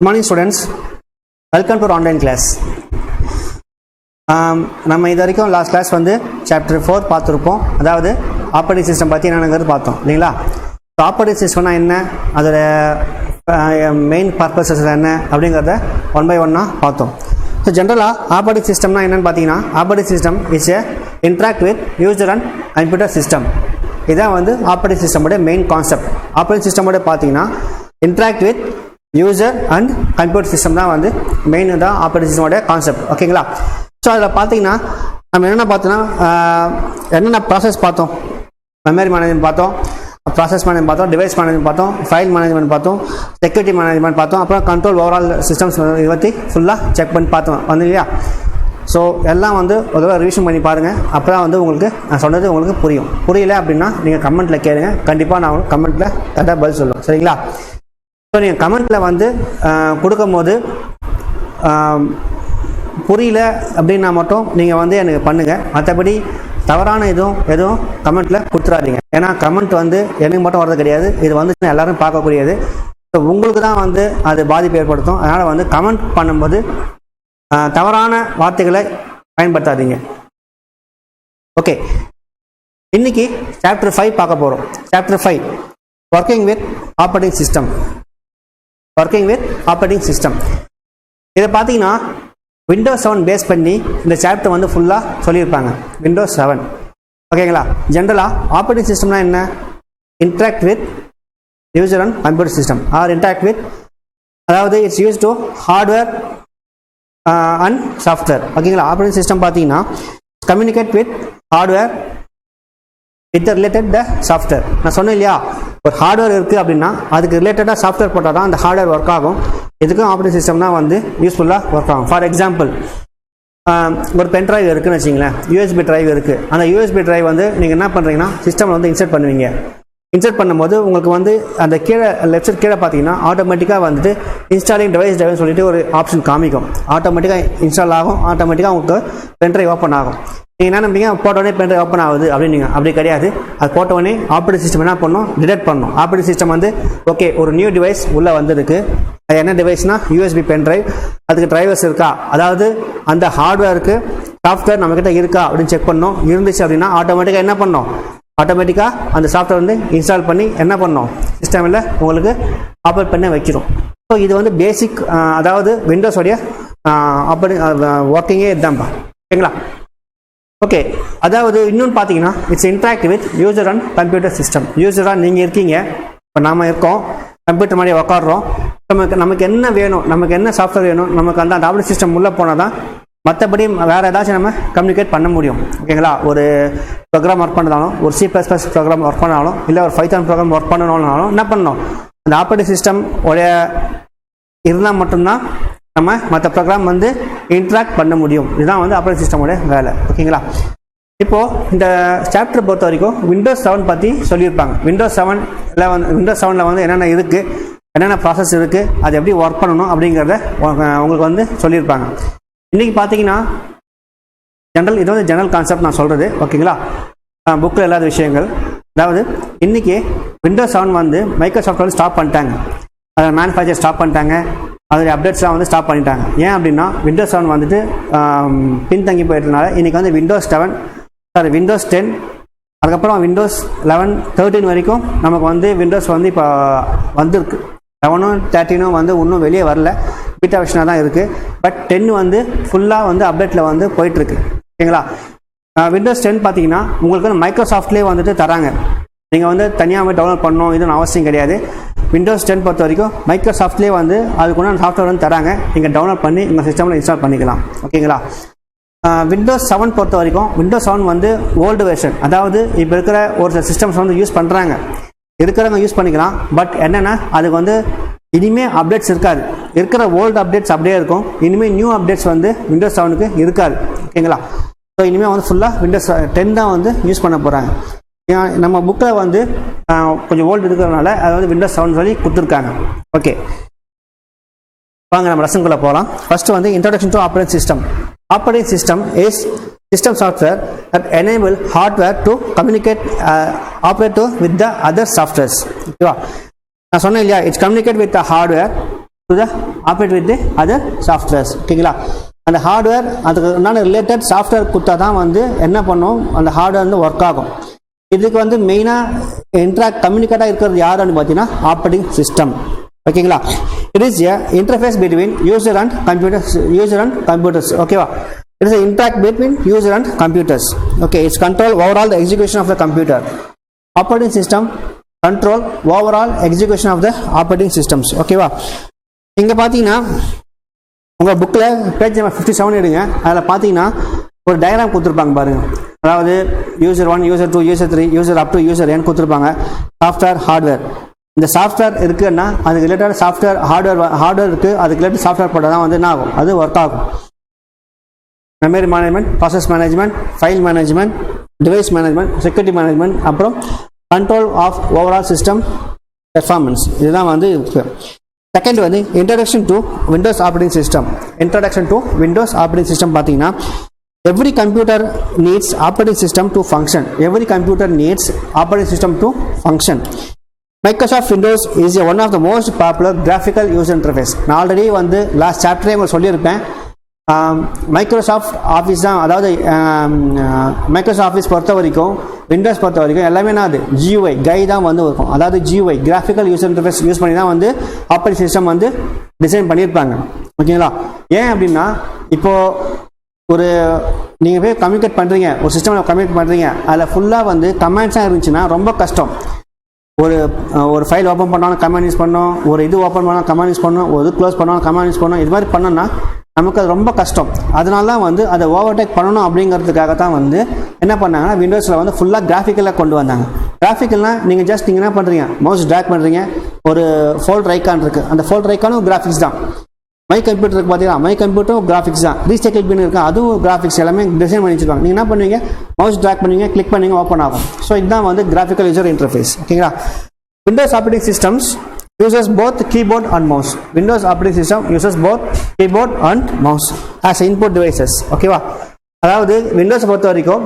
Good morning students, welcome to our online class. நம்ம இது வரைக்கும் லாஸ்ட் கிளாஸ் வந்து சாப்டர் 4 பார்த்துருப்போம். அதாவது ஆப்ரேட்டிங் சிஸ்டம் பற்றி என்னங்கிறது பார்த்தோம் இல்லைங்களா. ஆப்ரேட்டிங் சிஸ்டம்னா என்ன, அதோட மெயின் பர்பஸஸ் என்ன அப்படிங்கிறத ஒன் பை ஒன்னாக பார்த்தோம். ஸோ ஜென்ரலாக ஆப்ரேட்டிங் சிஸ்டம்னா என்னென்னு பார்த்தீங்கன்னா, operating system is a interact with user and computer system. இதான் வந்து ஆப்ரேட்டிங் சிஸ்டமோட மெயின் கான்செப்ட். ஆப்ரேட்டிங் சிஸ்டமோட பார்த்தீங்கன்னா interact with user and computer system தான் வந்து மெயின் தான் ஆப்ரேட்டிங் சிஸ்டமோட கான்செப்ட். ஓகேங்களா. ஸோ அதில் பார்த்தீங்கன்னா நம்ம என்னென்ன பார்த்தோன்னா, என்னென்ன ப்ராசஸ் பார்த்தோம், மெமரி மேனேஜ்மெண்ட் பார்த்தோம், ப்ராசஸ் மேனேஜ்மெண்ட் பார்த்தோம், டிவைஸ் மேனேஜ்மெண்ட் பார்த்தோம், ஃபைல் மேனேஜ்மெண்ட் பார்த்தோம், செக்யூரிட்டி மேனேஜ்மெண்ட் பார்த்தோம், அப்புறம் கண்ட்ரோல் ஓவரால் சிஸ்டம்ஸ் இதை பற்றி ஃபுல்லாக செக் பண்ணி பார்த்தோம் வந்து இல்லையா. ஸோ எல்லாம் வந்து ஒரு தடவை ரிவிஷன் பண்ணி பாருங்கள். அப்போ தான் வந்து உங்களுக்கு நான் சொன்னது உங்களுக்கு புரியும். புரியல அப்படின்னா நீங்கள் கமெண்ட்டில் கேளுங்க, கண்டிப்பாக நான் உங்களுக்கு கமெண்ட்டில் கரெக்டாக பதில் சொல்லுவேன். சரிங்களா. ஸோ நீங்கள் கமெண்ட்டில் வந்து கொடுக்கும் போது புரியல அப்படின்னா மட்டும் நீங்கள் வந்து எனக்கு பண்ணுங்கள். மற்றபடி தவறான எதுவும் கமெண்ட்டில் கொடுத்துடாதீங்க. ஏன்னா கமெண்ட் வந்து எனக்கு மட்டும் வரது கிடையாது, இது வந்து எல்லோரும் பார்க்கக்கூடியது. ஸோ உங்களுக்கு தான் வந்து அது பாதிப்பு ஏற்படுத்தும். அதனால் வந்து கமெண்ட் பண்ணும்போது தவறான வார்த்தைகளை பயன்படுத்தாதீங்க. ஓகே, இன்னைக்கு சாப்டர் 5 பார்க்க போகிறோம். Chapter 5 working with operating system. Working with operating system இதை பார்த்தீங்கன்னா விண்டோஸ் 7 பேஸ் பண்ணி இந்த சாப்டர் வந்து ஃபுல்லாக சொல்லியிருப்பாங்க. விண்டோஸ் 7 ஓகேங்களா. ஜென்ரலாக ஆப்ரேட்டிங் சிஸ்டம்னா என்ன, interact with user and computer system or interact with, அதாவது it's use to hardware and software. ஓகேங்களா. ஆப்ரேட்டிங் சிஸ்டம் பார்த்தீங்கன்னா communicate with hardware with related the software. நான் சொன்னேன் இல்லையா, ஒரு ஹார்ட்வேர் இருக்குது அப்படின்னா அதுக்கு ரிலேட்டடாக சாஃப்ட்வேர் போட்டால் தான் அந்த ஹார்ட்வேர் ஒர்க் ஆகும். இதுக்கும் ஆப்ரேட்டிங் சிஸ்டம்னா வந்து யூஸ்ஃபுல்லாக ஒர்க் ஆகும். ஃபார் எக்ஸாம்பிள், ஒரு பென் ட்ரைவ் இருக்குதுன்னு வச்சிங்களேன், யூஎஸ்பி ட்ரைவ் இருக்குது. அந்த யூஎஸ்பி ட்ரைவ் வந்து நீங்கள் என்ன பண்ணுறீங்கன்னா சிஸ்டமில் வந்து இன்சர்ட் பண்ணுவீங்க. இன்சர்ட் பண்ணும்போது உங்களுக்கு வந்து அந்த கீழே லெஃப்ட் சைட் கீழே பார்த்தீங்கன்னா ஆட்டோமேட்டிக்காக வந்துட்டு இன்ஸ்டாலிங் டிவைஸ் டிரைவ்னு சொல்லிட்டு ஒரு ஆப்ஷன் காமிக்கும். ஆட்டோமேட்டிக்காக இன்ஸ்டால் ஆகும், ஆட்டோமேட்டிக்காக உங்களுக்கு பென் ட்ரைவ் ஓப்பன் ஆகும். நீங்கள் என்ன நம்பிங்க, போட்டோடனே பென் ட்ரைவ் ஓப்பன் ஆகுது அப்படின்னு அப்படி கிடையாது. அது போட்டோடனே ஆப்ரேட்டிங் சிஸ்டம் என்ன பண்ணணும், டிடெக்ட் பண்ணணும். ஆப்ரேட்டிங் சிஸ்டம் வந்து ஓகே ஒரு நியூ டிவைஸ் உள்ளே வந்துருக்கு, அது என்ன டிவைஸ்னா யூஎஸ்பி பென் ட்ரைவ், அதுக்கு டிரைவர்ஸ் இருக்கா, அதாவது அந்த ஹார்ட்வேருக்கு சாஃப்ட்வேர் நம்மக்கிட்ட இருக்கா அப்படின்னு செக் பண்ணணும். இருந்துச்சு அப்படின்னா ஆட்டோமேட்டிக்காக என்ன பண்ணணும், ஆட்டோமேட்டிக்காக அந்த சாஃப்ட்வேர் வந்து இன்ஸ்டால் பண்ணி என்ன பண்ணோம், சிஸ்டமில் உங்களுக்கு ஆப்ரேட் பண்ண வைக்கிறோம். ஸோ இது வந்து பேசிக், அதாவது விண்டோஸோடைய ஒர்க்கிங்கே இதுதான்ப்பா. ஓகேங்களா. ஓகே, அதாவது இன்னொன்று பார்த்தீங்கன்னா it's interact with user and computer system. யூசராக நீங்கள் இருக்கீங்க, இப்போ நாம் இருக்கோம், கம்ப்யூட்டர் மாதிரி உட்காடுறோம். நமக்கு என்ன வேணும், நமக்கு என்ன சாஃப்ட்வேர் வேணும், நமக்கு அந்த ஆப்ரேட்டிங் சிஸ்டம் உள்ளே போனால் தான் மற்றபடி வேறு ஏதாச்சும் நம்ம கம்யூனிகேட் பண்ண முடியும். ஓகேங்களா. ஒரு ப்ரோக்ராம் ஒர்க் பண்ணாலும், ஒரு C++ ப்ரோக்ராம் ஒர்க் பண்ணாலும், இல்லை ஒரு Python ப்ரோக்ராம் ஒர்க் பண்ணணும்னாலும் என்ன பண்ணணும், அந்த ஆப்ரேட்டிங் சிஸ்டம் உடைய இருந்தால் மட்டும்தான் நம்ம மற்ற ப்ரோக்ராம் வந்து இன்ட்ராக்ட் பண்ண முடியும். இதுதான் வந்து ஆப்ரேட்டிங் சிஸ்டமோட வேலை. ஓகேங்களா. இப்போது இந்த சாப்டர் பொறுத்த வரைக்கும் விண்டோஸ் 7 பற்றி சொல்லியிருப்பாங்க. விண்டோஸ் 7ல் வந்து என்னென்ன இருக்குது, என்னென்ன ப்ராசஸ் இருக்குது, அது எப்படி ஒர்க் பண்ணணும் அப்படிங்கிறத உங்களுக்கு வந்து சொல்லியிருப்பாங்க. இன்றைக்கி பார்த்தீங்கன்னா இது வந்து ஜெனரல் கான்செப்ட் நான் சொல்கிறது. ஓகேங்களா. புக்கில் இல்லாத விஷயங்கள். அதாவது இன்றைக்கி விண்டோஸ் 7 வந்து மைக்ரோசாஃப்ட் வந்து ஸ்டாப் பண்ணிட்டாங்க, அதை மேனுஃபேக்சர் ஸ்டாப் பண்ணிட்டாங்க, அதோடைய அப்டேட்ஸ்லாம் வந்து ஸ்டாப் பண்ணிட்டாங்க. ஏன் அப்படின்னா விண்டோஸ் 7 வந்துட்டு பின்தங்கி போயிட்டதுனால இன்றைக்கி வந்து விண்டோஸ் 10, அதுக்கப்புறம் விண்டோஸ் 11, 13 வரைக்கும் நமக்கு வந்து விண்டோஸ் வந்து இப்போ வந்திருக்கு. 11, 13 வந்து இன்னும் வெளியே வரல, பீட்டா வெர்ஷனாக தான் இருக்குது. பட் 10 வந்து ஃபுல்லாக வந்து அப்டேட்டில் வந்து போயிட்டுருக்கு. ஓகேங்களா. விண்டோஸ் 10 பார்த்தீங்கன்னா உங்களுக்கு வந்து மைக்ரோசாஃப்ட்லேயே வந்துட்டு தராங்க. நீங்கள் வந்து தனியாக டவுன்லோட் பண்ணணும் இதுன்னு அவசியம் கிடையாது. விண்டோஸ் 10 பொறுத்த வரைக்கும் மைக்ரோசாஃப்ட்லேயே வந்து அதுக்குள்ள சாஃப்ட்வேர் வந்து தராங்க, நீங்கள் டவுன்லோட் பண்ணி உங்கள் சிஸ்டமில் இன்ஸ்டால் பண்ணிக்கலாம். ஓகேங்களா. விண்டோஸ் 7 பொறுத்த வரைக்கும் விண்டோஸ் 7 வந்து ஓல்டு வெர்ஷன். அதாவது இப்போ இருக்கிற ஒரு சில சிஸ்டம்ஸ் வந்து யூஸ் பண்ணுறாங்க, இருக்கிறவங்க யூஸ் பண்ணிக்கலாம். பட் என்னென்னா அதுக்கு வந்து இனிமேல் அப்டேட்ஸ் இருக்காது. இருக்கிற ஓல்டு அப்டேட்ஸ் அப்படியே இருக்கும். இனிமேல் நியூ அப்டேட்ஸ் வந்து விண்டோஸ் 7க்கு இருக்காது. ஓகேங்களா. ஸோ இனிமேல் வந்து ஃபுல்லாக விண்டோஸ் 10 தான் வந்து யூஸ் பண்ண போகிறாங்க. நம்ம புக்கில் வந்து கொஞ்சம் ஓல்டு இருக்கிறதுனால அது வந்து விண்டோஸ் 7 சொல்லி கொடுத்துருக்காங்க. ஓகே, வாங்க நம்ம லெசனுக்குள்ளே போகலாம். ஃபர்ஸ்ட் வந்து introduction to operating system. Operating system is system software that enable hardware to communicate operate with the other softwares. ஓகேவா. நான் சொன்னேன் இல்லையா, it's communicate with the hardware to the operate with other softwares. ஓகேங்களா? அந்த hardware அதுக்கு உண்டான related software கொடுத்தா தான் வந்து என்ன பண்ணும், அந்த ஹார்ட்வேர் வந்து ஒர்க் ஆகும். இதுக்கு வந்து மெயினாக கம்யூனிகேட்டாக இருக்கிறது யாருன்னு பார்த்தீங்கன்னா ஆப்ரேட்டிங் சிஸ்டம். ஓகேங்களா? It is a interface between user and computers. ஓகேவா? It is an interact between user and computers. Okay, it's control overall the execution of the computer. Operating system control overall execution of the operating systems. Okay வா? இங்க பாத்தீங்கன்னா உங்க புக்ல page number 57 எடுங்க. அதில் பார்த்தீங்கன்னா ஒரு டயக்ராம் கொடுத்துருப்பாங்க பாருங்க. அதாவது user 1, user 2, user 3, user up to user n கொடுத்துருப்பாங்க. Software, hardware. இந்த சாஃப்ட்வேர் இருக்குன்னா அதுக்கு ரிலேட்டட் சாஃப்ட்வேர் ஹார்ட்வேர் இருக்கு. அதுக்கு ரிலேட்டட் சாஃப்ட்வேர் போட்டால் தான் வந்து என்ன ஆகும், அது ஒர்க் ஆகும். Memory management, process management, file management, device management, security management, அப்புறம் control of overall system performance. இதுதான் வந்து செகண்ட் வந்து introduction to Windows operating system. பார்த்தீங்கன்னா every computer needs operating system to function. Microsoft Windows is one of the most popular graphical user interface. நான் already வந்து last சாப்டரே உங்களுக்கு சொல்லியிருப்பேன். Microsoft office தான், அதாவது மைக்ரோசாஃப்ட் ஆஃபீஸ் பொறுத்த வரைக்கும், விண்டோஸ் பொறுத்த வரைக்கும் எல்லாமே அது GUI கை தான் வந்து இருக்கும். அதாவது GUI graphical user interface use பண்ணி தான் வந்து ஆப்ரேட்டிங் சிஸ்டம் வந்து டிசைன் பண்ணியிருப்பாங்க. ஓகேங்களா? ஏன் அப்படின்னா இப்போது ஒரு நீங்கள் போய் கம்யூனிகேட் பண்ணுறீங்க, ஒரு சிஸ்டமில் கம்யூனிகேட் பண்ணுறீங்க, அதில் ஃபுல்லாக வந்து கமெண்ட்ஸாக இருந்துச்சுன்னா ரொம்ப கஷ்டம். ஒரு ஃபைல் ஓப்பன் பண்ணாலும் கமெண்ட் யூஸ் பண்ணோம், ஒரு இது ஓப்பன் பண்ணாலும் கமெண்ட் யூஸ் பண்ணோம், ஒரு இது க்ளோஸ் பண்ணாலும் கமெண்ட் யூஸ் பண்ணோம். இது மாதிரி பண்ணோன்னா நமக்கு அது ரொம்ப கஷ்டம். அதனால தான் வந்து அதை ஓவர்டேக் பண்ணணும் அப்படிங்கிறதுக்காக தான் வந்து என்ன பண்ணாங்கன்னா விண்டோஸில் வந்து ஃபுல்லாக கிராஃபிக்கலாக கொண்டு வந்தாங்க. கிராஃபிக்கல்னால் நீங்கள் என்ன பண்ணுறீங்க, மவுஸ் ட்ராக் பண்ணுறீங்க, ஒரு ஃபோல்டர் ஐக்கான் இருக்குது, அந்த ஃபோல்டர் ஐக்கானும் கிராஃபிக்ஸ் தான். மை கம்ப்யூட்டருக்கு பார்த்தீங்கன்னா மை கம்ப்யூட்டரும் கிராஃபிக்ஸ் தான். ரீசைக்கிள் பின் இருக்குது, அதுவும் கிராஃபிக்ஸ் எல்லாமே டிசைன் பண்ணி வச்சுருக்காங்க. நீங்கள் என்ன பண்ணுவீங்க, மவுஸ் ட்ராக் பண்ணுவீங்க, கிளிக் பண்ணுவீங்க, ஓப்பன் ஆகும். ஸோ இதுதான் வந்து கிராஃபிக்கல் யூசர் இன்டர்ஃபேஸ். ஓகேங்களா? Windows operating systems uses both keyboard and mouse. Windows operating system uses both keyboard and mouse as input devices. ஓகேவா? அதாவது விண்டோஸ் பொறுத்த வரைக்கும்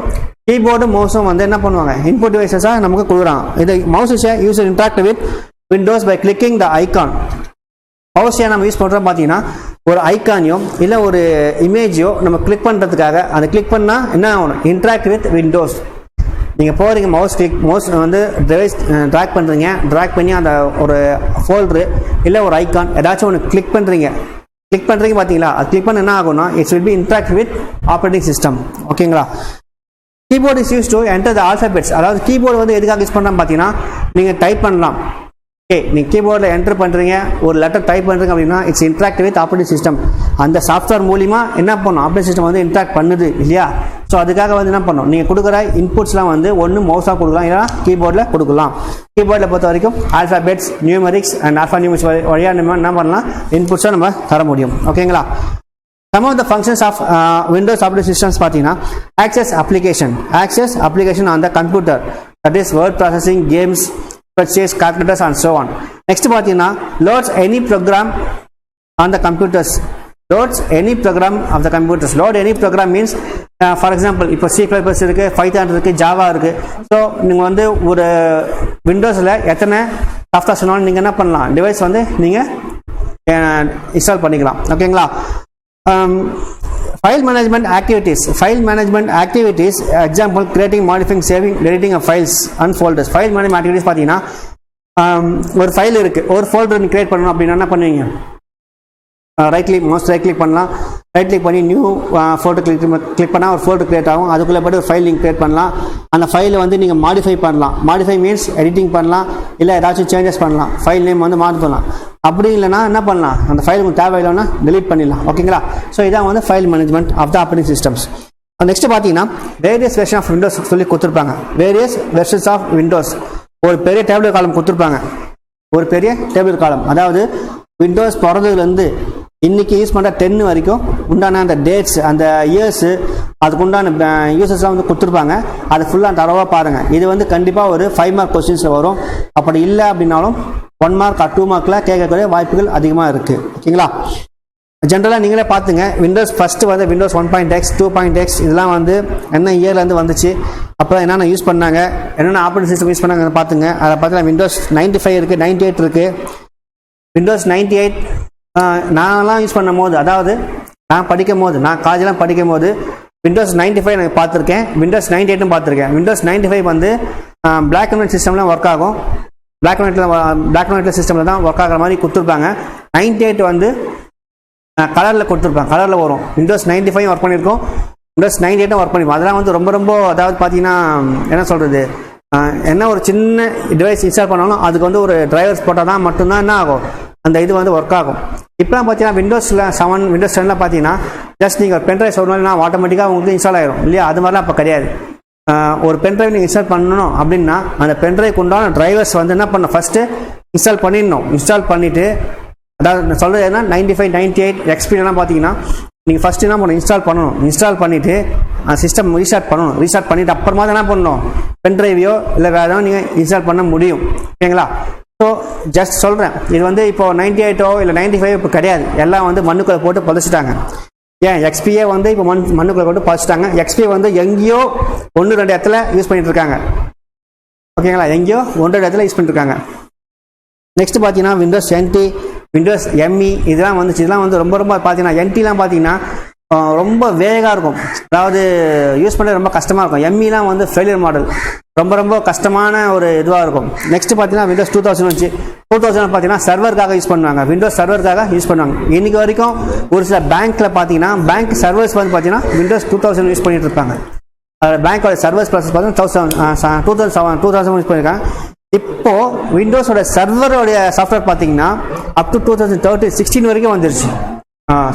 கீபோர்டும் மவுஸும் வந்து என்ன பண்ணுவாங்க, இன்புட் டிவைசஸாக நமக்கு கொடுக்குறாங்க. இது mouse user interact with Windows by clicking the icon. Mouse ஏன் நம்ம யூஸ் பண்ணுறோம் பார்த்தீங்கன்னா, ஒரு ஐக்கானையோ இல்லை ஒரு இமேஜையோ நம்ம கிளிக் பண்ணுறதுக்காக, அதை கிளிக் பண்ணால் என்ன ஆகணும், இன்ட்ராக்ட் வித் விண்டோஸ். நீங்கள் போகிறீங்க, மவுஸ் வந்து டிவைஸ் ட்ராக் பண்ணுறீங்க, ட்ராக் பண்ணி அந்த ஒரு ஃபோல்டரு இல்லை ஒரு ஐக்கான் ஏதாச்சும் ஒன்று கிளிக் பண்ணுறீங்க பார்த்தீங்களா, அது கிளிக் பண்ண என்ன ஆகும்னா it's will be interact with operating system. ஓகேங்களா? Keyboard is use to enter the alphabets. அதாவது கீபோர்டு வந்து எதுக்காக யூஸ் பண்ணுறோம் பார்த்தீங்கன்னா, நீங்கள் டைப் பண்ணலாம். ஓகே, நீங்கள் கீபோர்டில் என்டர் பண்ணுறீங்க, ஒரு லெட்டர் டைப் பண்ணுறீங்க அப்படின்னா it's interact with operating system. அந்த சாஃப்ட்வேர் மூலிமா என்ன பண்ணும், ஆப்ரேட்டிங் சிஸ்டம் வந்து இன்ட்ராக்ட் பண்ணுது இல்லையா? ஸோ அதுக்காக வந்து என்ன பண்ணும், நீங்கள் கொடுக்குற இன்புட்ஸ்லாம் வந்து ஒன்று மவுஸாக கொடுக்கலாம், இல்லைனா கீபோர்டில் கொடுக்கலாம். கீபோர்டில் பொறுத்த வரைக்கும் alphabets, numerics and alpha numerics வழியாக நம்ம என்ன பண்ணலாம், இன்புட்ஸாக நம்ம தர முடியும். ஓகேங்களா? Some of the functions of Windows operating systems பார்த்தீங்கன்னா access application on the computer, that is word processing, games, purchase, calculators and so on. Next பார்த்தீங்கன்னா loads any program on the computers. Load any program means for example இப்போ C++ இருக்கு, Python இருக்கு, Java இருக்கு. So நீங்கள் வந்து ஒரு விண்டோஸில் எத்தனை software சொன்னாலும் நீங்கள் என்ன பண்ணலாம், டிவைஸ் வந்து நீங்கள் இன்ஸ்டால் பண்ணிக்கலாம். ஓகேங்களா? File management activities example creating, modifying, saving, deleting of files and folders. File management activities பார்த்தீங்கன்னா ஒரு ஃபைல் இருக்குது, ஒரு ஃபோல்டர் கிரியேட் பண்ணணும் அப்படின்னா என்ன பண்ணுவீங்க, ரைட் கிளிக் பண்ணலாம், ரைட் கிளிக் பண்ணி நியூ ஃபோல்டர் கிளிக் பண்ணால் ஒரு ஃபோல்டர் கிரியேட் ஆகும். அதுக்குள்ளே போய்ட்டு ஒரு ஃபைல் நீங்கள் கிரியேட் பண்ணலாம். அந்த ஃபைலை வந்து நீங்கள் மாடிஃபை பண்ணலாம். மாடிஃபை மீன்ஸ் எடிட்டிங் பண்ணலாம், இல்லை ஏதாச்சும் சேஞ்சஸ் பண்ணலாம், ஃபைல் நேம் வந்து மாற்றலாம். அப்படி இல்லைனா என்ன பண்ணலாம், அந்த ஃபைல் உங்களுக்கு தேவையில்லைன்னா delete பண்ணிடலாம். ஓகேங்களா? ஸோ இதான் வந்து file management of the operating systems. Next பார்த்தீங்கன்னா வேரியஸ் வெர்ஷன் ஆஃப் விண்டோஸ் சொல்லி கொடுத்துருப்பாங்க. வேரியஸ் வெர்ஷன்ஸ் ஆஃப் விண்டோஸ் ஒரு பெரிய டேபிள் காலம் கொடுத்துருப்பாங்க. ஒரு பெரிய டேபிள் காலம், அதாவது விண்டோஸ் பிறந்ததுலேருந்து இன்னைக்கு யூஸ் பண்ணுற 10 வரைக்கும் உண்டான அந்த டேட்ஸ், அந்த இயர்ஸு, அதுக்கு உண்டான யூசர்ஸ்லாம் வந்து கொடுத்துருப்பாங்க. அது ஃபுல்லாக தரவாக பாருங்கள். இது வந்து கண்டிப்பாக ஒரு 5 மார்க் கொஸ்டின்ஸில் வரும். அப்படி இல்லை அப்படின்னாலும் 1 மார்க் 2 மார்க்கில் கேட்கக்கூடிய வாய்ப்புகள் அதிகமாக இருக்குது. ஓகேங்களா? ஜென்ரலாக நீங்களே பார்த்துங்க, விண்டோஸ் ஃபஸ்ட்டு வந்து விண்டோஸ் 1.x 2.x இதெல்லாம் வந்து என்ன இயர்லேருந்து வந்துச்சு, அப்புறம் என்னென்ன யூஸ் பண்ணாங்க, என்னென்ன ஆப்ரேட்டிங் சிஸ்டம் யூஸ் பண்ணாங்க பார்த்துங்க. அதை பார்த்தீங்கன்னா விண்டோஸ் 95 இருக்குது, 98 இருக்குது, விண்டோஸ் 98 நான்லாம் யூஸ் பண்ணும் போது, அதாவது நான் படிக்கும் போது, நான் காலேஜெலாம் படிக்கும் போது விண்டோஸ் 95 நான் பார்த்துருக்கேன், விண்டோஸ் 98 பார்த்துருக்கேன். விண்டோஸ் 95 வந்து பிளாக் அண்ட் ஒயிட் சிஸ்டம்லாம் ஒர்க் ஆகும், பிளாக் அண்ட் ஒயிட்ல சிஸ்டமில் தான் ஒர்க் ஆகிற மாதிரி கொடுத்துருப்பாங்க. 98 வந்து கலரில் கொடுத்துருப்பாங்க, கலரில் வரும். விண்டோஸ் 95 ஒர்க் பண்ணியிருக்கோம், விண்டோஸ் 98 ஒர்க் பண்ணியிருக்கோம். அதெல்லாம் வந்து ரொம்ப ரொம்ப அதாவது பார்த்தீங்கன்னா என்ன சொல்கிறது, என்ன ஒரு சின்ன டிவைஸ் இன்ஸ்டால் பண்ணாலும் அதுக்கு வந்து ஒரு டிரைவர்ஸ் போட்டால் தான் மட்டும்தான் என்ன ஆகும், அந்த இது வந்து ஒர்க் ஆகும். இப்போலாம் பார்த்தீங்கன்னா விண்டோஸில் 7 விண்டோஸ் 10 பார்த்தீங்கன்னா ஜஸ்ட் நீங்கள் பென்ட்ரைவ் சொல்லணும்னா ஆட்டோமேட்டிக்காக உங்களுக்கு இன்ஸ்டால் ஆகிடும் இல்லையா? அது மாதிரிலாம் இப்போ கிடையாது. ஒரு பென்ட்ரைவ் நீங்கள் இன்ஸ்டால் பண்ணணும் அப்படின்னா அந்த பென்ட்ரைவ் உண்டான டிரைவர்ஸ் வந்து என்ன பண்ணணும், ஃபஸ்ட்டு இன்ஸ்டால் பண்ணிடணும். இன்ஸ்டால் பண்ணிவிட்டு, அதாவது நான் சொல்கிறது என்ன, 95, 98 எக்ஸ்பீரியெல்லாம் பார்த்தீங்கன்னா நீங்கள் ஃபஸ்ட்டு என்ன பண்ணணும், இன்ஸ்டால் பண்ணணும். இன்ஸ்டால் பண்ணிவிட்டு சிஸ்டம் ரீஸ்டார்ட் பண்ணணும். ரீஸ்டார்ட் பண்ணிவிட்டு அப்புறமா தான் என்ன பண்ணணும், பென்ட்ரைவையோ இல்லை வேறு ஏதாவது நீங்கள் இன்ஸ்டால் பண்ண முடியும். ஓகேங்களா? ஸோ ஜஸ்ட் சொல்கிறேன், இது வந்து இப்போ 98 இல்லை 95 இப்போ கிடையாது, எல்லாம் வந்து மண்ணுக்குள்ளே போட்டு புதைச்சிட்டாங்க. ஏன் எக்ஸ்பியே வந்து இப்போ மண்ணுக்குள்ளே போட்டு புதைச்சிட்டாங்க. எக்ஸ்பியை வந்து எங்கேயோ 1-2 இடத்துல யூஸ் பண்ணிட்டு இருக்காங்க. ஓகேங்களா? எங்கேயோ 1-2 இடத்துல யூஸ் பண்ணிட்டு இருக்காங்க. நெக்ஸ்ட் பார்த்தீங்கன்னா விண்டோஸ் NT, விண்டோஸ் ME இதெல்லாம் வந்துச்சு. இதெல்லாம் வந்து ரொம்ப ரொம்ப பார்த்தீங்கன்னா NTலாம் பார்த்தீங்கன்னா ரொம்ப வேகமாக இருக்கும், அதாவது யூஸ் பண்ண ரொம்ப கஷ்டமாக இருக்கும். MEலாம் வந்து ஃபெயிலியர் மாடல், ரொம்ப ரொம்ப கஷ்டமான ஒரு இதுவாக இருக்கும். நெக்ஸ்ட் பார்த்தீங்கன்னா விண்டோஸ் 2000 வந்துச்சு. 2000 பார்த்தீங்கன்னா சர்வருக்காக யூஸ் பண்ணுவாங்க, விண்டோஸ் சர்வருக்காக யூஸ் பண்ணுவாங்க. இன்னைக்கு வரைக்கும் ஒரு சில பேங்க்கில் பார்த்தீங்கன்னா பேங்க் சர்வர்ஸ் வந்து பார்த்தீங்கன்னா விண்டோஸ் 2000 யூஸ் பண்ணிட்டு இருப்பாங்க. பேங்கோட சர்வர்ஸ் ப்ராசஸ் பார்த்தீங்கன்னா 2000 யூஸ் பண்ணியிருக்காங்க. இப்போ விண்டோஸோட சர்வரோடைய சாஃப்ட்வேர் பார்த்தீங்கன்னா அப் டு 2016 வரைக்கும் வந்துருச்சு.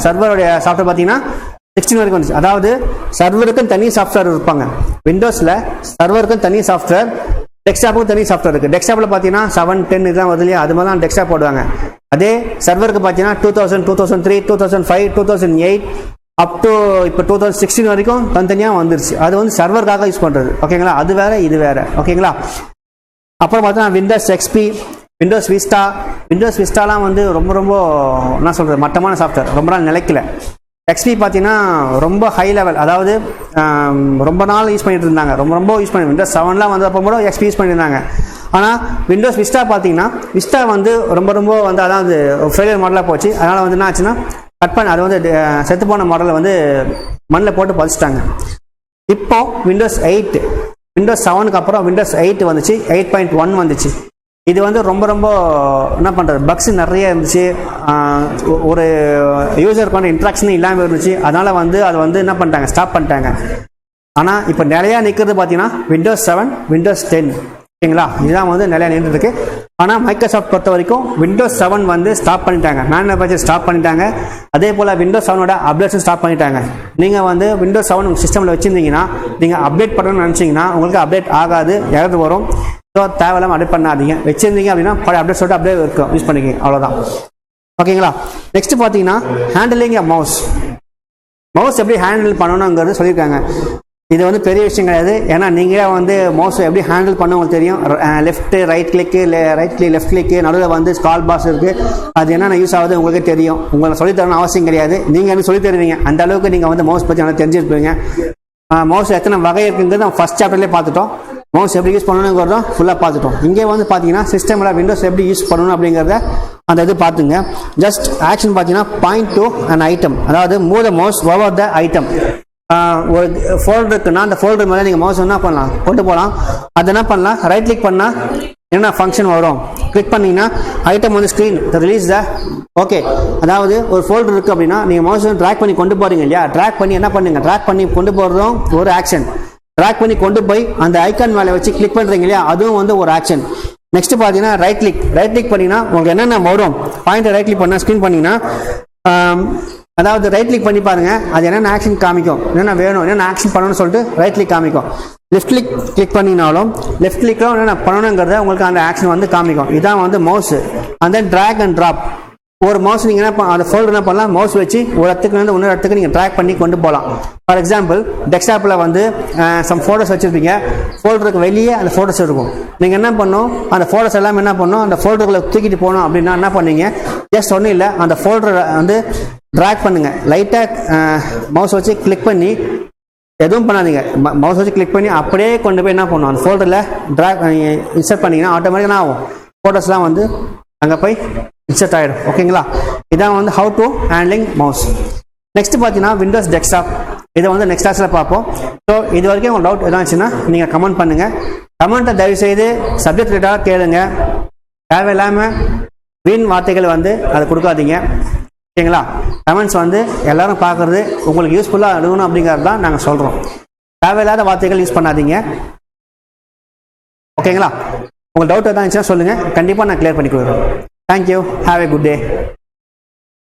சர்வருடைய சாஃப்ட்வேர் பார்த்தீங்கன்னா 16 வரைக்கும் வந்துச்சு. அதாவது சர்வருக்கும் தனி சாஃப்ட்வேர் இருப்பாங்க. விண்டோஸில் சர்வருக்கும் தனி சாஃப்ட்வேர், டெஸ்க்டாப்புக்கும் தனி சாஃப்ட்வேர் இருக்குது. டெஸ்க்டாப்பில் பார்த்தீங்கன்னா 7, 10 இதெல்லாம் வருது இல்லையா, அது மாதிரி தான் டெஸ்க்டாப் போடுவாங்க. அதே சர்வருக்கு பார்த்தீங்கன்னா 2000, 2003, 2005, 2008 அப் டு இப்போ 2016 வரைக்கும் தனித்தனியாக வந்துருச்சு. அது வந்து சர்வருக்காக யூஸ் பண்ணுறது. ஓகேங்களா? அது வேறு இது வேறு. ஓகேங்களா? அப்புறம் பார்த்தீங்கன்னா விண்டோஸ் XP, விண்டோஸ் விஸ்டா. விண்டோஸ் விஸ்டாலாம் வந்து ரொம்ப ரொம்ப என்ன சொல்கிறது, மட்டமான சாஃப்ட்வேர், ரொம்ப நாள் நிலைக்கல. XP பார்த்தீங்கன்னா ரொம்ப ஹை லெவல், அதாவது ரொம்ப நாள் யூஸ் பண்ணிட்டு இருந்தாங்க, ரொம்ப ரொம்ப யூஸ் பண்ணி. விண்டோஸ் 7லாம் வந்து அப்போ கூட XP யூஸ் பண்ணியிருந்தாங்க. ஆனால் விண்டோஸ் விஸ்டா பார்த்தீங்கன்னா விஸ்டா வந்து ரொம்ப ரொம்ப வந்து அதாவது ஃபெயிலியர் மாடலாக போச்சு. அதனால் வந்து என்ன ஆச்சுன்னா கட் பண்ணி அது வந்து செத்து போன மாடலை வந்து மண்ணில் போட்டு பதிச்சிட்டாங்க. இப்போ விண்டோஸ் 8, விண்டோஸ் 7க்கு அப்புறம் விண்டோஸ் 8 வந்துச்சு, 8.1 வந்துச்சு. இது வந்து ரொம்ப ரொம்ப என்ன பண்ணுறது, பக்ஸ் நிறைய இருந்துச்சு, ஒரு யூசருக்கு வந்து இன்ட்ராக்ஷன் இல்லாமல் இருந்துச்சு. அதனால் வந்து அதை வந்து என்ன பண்ணிட்டாங்க, ஸ்டாப் பண்ணிட்டாங்க. ஆனால் இப்போ நிலையா நிற்கிறது பார்த்தீங்கன்னா விண்டோஸ் 7, விண்டோஸ் 10. ஓகேங்களா? இதுதான் வந்து நிலையா நின்று இருக்கு. ஆனால் மைக்ரோசாஃப்ட் பொறுத்த வரைக்கும் விண்டோஸ் 7 வந்து ஸ்டாப் பண்ணிட்டாங்க, மேனுஃபேக்சர் ஸ்டாப் பண்ணிட்டாங்க. அதே போல் விண்டோஸ் 7ஓட அப்டேட்ஸும் ஸ்டாப் பண்ணிட்டாங்க. நீங்கள் வந்து விண்டோஸ் 7 உங்கள் சிஸ்டமில் வச்சுருந்தீங்கன்னா நீங்கள் அப்டேட் பண்ணணும்னு நினச்சிங்கன்னா உங்களுக்கு அப்டேட் ஆகாது, எரர் வரும். ஸோ தேவையில்லாமல் அப்டேட் பண்ணாதீங்க. வச்சுருந்தீங்க அப்படின்னா பழைய அப்டேட் சொல்லிட்டு அப்படியே இருக்கும், யூஸ் பண்ணிக்கிங்க, அவ்வளோதான். ஓகேங்களா? நெக்ஸ்ட் பார்த்தீங்கன்னா ஹேண்டிலிங் எ மவுஸ். மவுஸ் எப்படி ஹேண்டில் பண்ணணுங்கிறது சொல்லியிருக்காங்க. இது வந்து பெரிய விஷயம் கிடையாது, ஏன்னா நீங்களே வந்து மவுஸை எப்படி ஹேண்டில் பண்ண உங்களுக்கு தெரியும். லெஃப்ட் ரைட் கிளிக்கு, லெஃப்ட் கிளிக்கு, நடுவில் வந்து ஸ்கால் பாஸ் இருக்குது. அது என்னென்ன யூஸ் ஆகுது உங்களுக்கு தெரியும். உங்களை சொல்லித்தரணும் அவசியம் கிடையாது, நீங்கள் வந்து சொல்லி தருவீங்க. அந்த அளவுக்கு நீங்கள் வந்து மவுஸ் பற்றி நல்லா தெரிஞ்சிருப்பீங்க. மவுஸ் எத்தனை வகை இருக்குங்கிறது நம்ம ஃபஸ்ட் சாப்டர்லேயே பார்த்துட்டோம். மவுஸ் எப்படி யூஸ் பண்ணணுங்கிறதும் ஃபுல்லாக பார்த்துட்டோம். இங்கே வந்து பார்த்தீங்கன்னா சிஸ்டமில் விண்டோஸ் எப்படி யூஸ் பண்ணணும் அப்படிங்கிறத அந்த இது பார்த்துங்க. ஜஸ்ட் ஆக்ஷன் பார்த்தீங்கன்னா பாயிண்ட் டு அன் ஐட்டம், அதாவது move the mouse over the item. ஒரு ஃபோல்டர் இருக்குன்னா அந்த ஃபோல்டர் மேலே நீங்கள் மவுஸ் என்ன பண்ணலாம், கொண்டு போகலாம். அது என்ன பண்ணலாம், ரைட் கிளிக் பண்ணால் என்ன ஃபங்க்ஷன் வரும், கிளிக் பண்ணிங்கன்னா ஐட்டம் வந்து ஸ்க்ரீன் ரிலீஸ் த. ஓகே, அதாவது ஒரு ஃபோல்டர் இருக்குது அப்படின்னா நீங்கள் மவுஸ் ட்ராக் பண்ணி கொண்டு போகிறீங்க இல்லையா, ட்ராக் பண்ணி என்ன பண்ணுங்க, ட்ராக் பண்ணி கொண்டு போகிறதும் ஒரு ஆக்ஷன். ட்ராக் பண்ணி கொண்டு போய் அந்த ஐக்கான் மேலே வச்சு கிளிக் பண்ணுறீங்க இல்லையா, அதுவும் வந்து ஒரு ஆக்ஷன். நெக்ஸ்ட் பார்த்தீங்கன்னா ரைட் கிளிக் பண்ணிங்கன்னா உங்களுக்கு என்னென்ன வரும், பாயிண்ட் ரைட் கிளிக் பண்ணால் ஸ்க்ரீன் பண்ணிங்கன்னா அதாவது ரைட் கிளிக் பண்ணி பாருங்க, அது என்னென்ன ஆக்ஷன் காமிக்கும், என்னென்ன வேணும், என்னென்ன ஆக்ஷன் பண்ணணும்னு சொல்லிட்டு ரைட் கிளிக் காமிக்கும். லெஃப்ட் கிளிக் பண்ணினாலும் லெஃப்ட் கிளிக்கில் என்னென்ன பண்ணணுங்கிறத உங்களுக்கு அந்த ஆக்ஷன் வந்து காமிக்கும். இதான் வந்து மவுஸ். அந்த ட்ராக் அண்ட் ட்ராப். ஒரு மவுஸ் நீங்கள் என்ன அந்த ஃபோல்டர் என்ன பண்ணலாம், மவுஸ் வச்சு ஒரு இடத்துக்கு வந்து இன்னொரு இடத்துக்கு நீங்கள் ட்ராக் பண்ணி கொண்டு போகலாம். ஃபார் எக்ஸாம்பிள் டெஸ்க்டாப்பில் வந்து சம் ஃபோட்டோஸ் வச்சுருப்பீங்க, ஃபோல்டருக்கு வெளியே அந்த ஃபோட்டோஸ் இருக்கும். நீங்கள் என்ன பண்ணணும், அந்த ஃபோட்டோஸ் எல்லாம் என்ன பண்ணணும், அந்த ஃபோல்டரில் தூக்கிட்டு போகணும் அப்படின்னா என்ன பண்ணீங்க, ஜஸ்ட் ஒன்றும் இல்லை, அந்த ஃபோல்டரை வந்து ட்ராக் பண்ணுங்கள். லைட்டாக மவுஸ் வச்சு கிளிக் பண்ணி, எதுவும் பண்ணாதீங்க, மவுஸ் வச்சு கிளிக் பண்ணி அப்படியே கொண்டு போய் என்ன பண்ணணும், அந்த ஃபோல்டரில் ட்ராக் இன்சர்ட் பண்ணிங்கன்னா ஆட்டோமேட்டிக்காக ஆகும், ஃபோட்டோஸ்லாம் வந்து அங்கே போய் இன்சர்ட் ஆகிடும். ஓகேங்களா? இதான் வந்து how to handling mouse. Next பார்த்தீங்கன்னா விண்டோஸ் டெஸ்க்டாப். இதை வந்து நெக்ஸ்ட் கிளாஸில் பார்ப்போம். ஸோ இது வரைக்கும் உங்களுக்கு டவுட் எதாச்சுன்னா நீங்கள் கமெண்ட் பண்ணுங்கள். கமெண்ட்டை தயவுசெய்து சப்ஜெக்ட் ரிலேட்டாக கேளுங்க. தேவையில்லாமல் வீண் வார்த்தைகள் வந்து அதை கொடுக்காதீங்க. ஓகேங்களா? கமெண்ட்ஸ் வந்து எல்லாரும் பார்க்குறது உங்களுக்கு யூஸ்ஃபுல்லாக இருக்கணும் அப்படிங்கிறது தான் நாங்கள் சொல்கிறோம். தேவையில்லாத வார்த்தைகள் யூஸ் பண்ணாதீங்க. ஓகேங்களா? உங்களுக்கு டவுட் எதாவது இருந்துச்சுன்னா சொல்லுங்கள், கண்டிப்பாக நான் கிளியர் பண்ணி கொடுக்குறேன். Thank you, have a good day.